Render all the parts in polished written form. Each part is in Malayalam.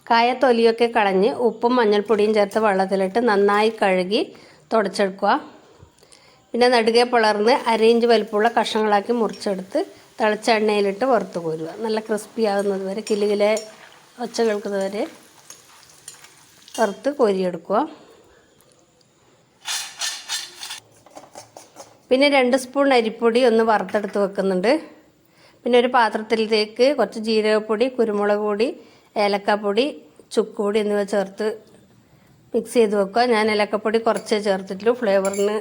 കായ തൊലിയൊക്കെ കളഞ്ഞ് ഉപ്പും മഞ്ഞൾപ്പൊടിയും ചേർത്ത് വെള്ളത്തിലിട്ട് നന്നായി കഴുകി തുടച്ചെടുക്കുക. പിന്നെ നടുകെ പിളർന്ന് 1/2 ഇഞ്ച് വലിപ്പമുള്ള കഷ്ണങ്ങളാക്കി മുറിച്ചെടുത്ത് തിളച്ച എണ്ണയിലിട്ട് വറുത്ത് കോരുക. നല്ല ക്രിസ്പി ആകുന്നത് വരെ കിലുകിലെ ഒച്ച കേൾക്കുന്നത് വരെ വറുത്ത് കോരിയെടുക്കുക. പിന്നെ 2 സ്പൂൺ അരിപ്പൊടി ഒന്ന് വറുത്തെടുത്ത് വെക്കുന്നുണ്ട്. പിന്നെ ഒരു പാത്രത്തിലേക്ക് കുറച്ച് ജീരകപ്പൊടി, കുരുമുളക് പൊടി, ഏലക്കാപ്പൊടി, ചുക്കുപൊടി എന്നിവ ചേർത്ത് മിക്സ് ചെയ്ത് വെക്കുക. ഞാൻ ഏലക്കപ്പൊടി കുറച്ചേ ചേർത്തിട്ടുള്ളൂ, ഫ്ലേവറിന്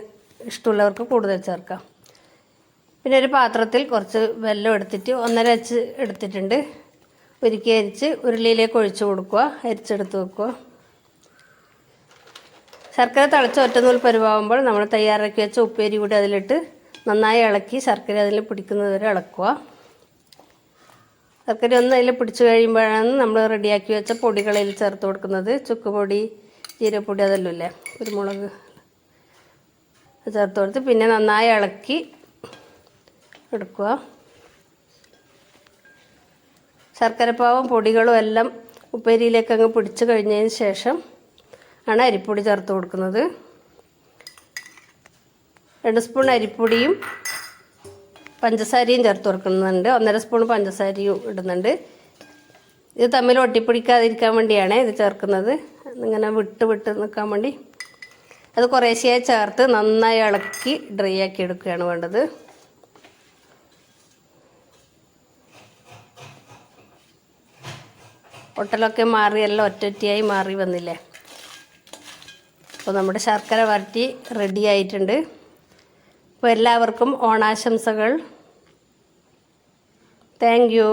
ഇഷ്ടമുള്ളവർക്ക് കൂടുതൽ ചേർക്കാം. പിന്നെ ഒരു പാത്രത്തിൽ കുറച്ച് വെല്ലം എടുത്തിട്ട് 1.5 അച്ച് എടുത്തിട്ടുണ്ട്. ഉരുക്കി അരിച്ച് ഉരുളിയിലേക്ക് ഒഴിച്ച് കൊടുക്കുക. അരിച്ചെടുത്ത് വെക്കുക. ശർക്കര തിളച്ച് ഒറ്റനൂൽ പരുവാകുമ്പോൾ നമ്മൾ തയ്യാറാക്കി വെച്ച ഉപ്പേരി കൂടി അതിലിട്ട് നന്നായി ഇളക്കി ശർക്കര അതിൽ പിടിക്കുന്നത് വരെ ഇളക്കുക. ശർക്കര ഒന്ന് അതിൽ പിടിച്ച് കഴിയുമ്പോഴാണ് നമ്മൾ റെഡിയാക്കി വെച്ച പൊടികളിൽ ചേർത്ത് കൊടുക്കുന്നത്. ചുക്കുപൊടി, ജീരകപ്പൊടി അതെല്ലാം ഇല്ലേ, കുരുമുളക് ചേർത്ത് കൊടുത്ത് പിന്നെ നന്നായി ഇളക്കി എടുക്കുക. ശർക്കരപ്പാവും പൊടികളും എല്ലാം ഉപ്പേരിയിലേക്ക് അങ്ങ് പിടിച്ച് കഴിഞ്ഞതിന് ശേഷം ആണ് അരിപ്പൊടി ചേർത്ത് കൊടുക്കുന്നത്. 2 സ്പൂൺ അരിപ്പൊടിയും പഞ്ചസാരയും ചേർത്ത് കൊടുക്കുന്നുണ്ട്. 1.5 സ്പൂൺ പഞ്ചസാരയും ഇടുന്നുണ്ട്. ഇത് തമ്മിൽ ഒട്ടിപ്പിടിക്കാതിരിക്കാൻ വേണ്ടിയാണ് ഇത് ചേർക്കുന്നത്. ഇങ്ങനെ വിട്ട് നിൽക്കാൻ വേണ്ടി അത് കുറേശ്ശെയായി ചേർത്ത് നന്നായി ഇളക്കി ഡ്രൈ ആക്കി എടുക്കുകയാണ് വേണ്ടത്. ഒട്ടലൊക്കെ മാറി എല്ലാം ഒറ്റയായി മാറി വന്നില്ലേ. അപ്പോൾ നമ്മുടെ ശർക്കര വരട്ടി റെഡി ആയിട്ടുണ്ട്. അപ്പോൾ എല്ലാവർക്കും ഓണാശംസകൾ. Thank you.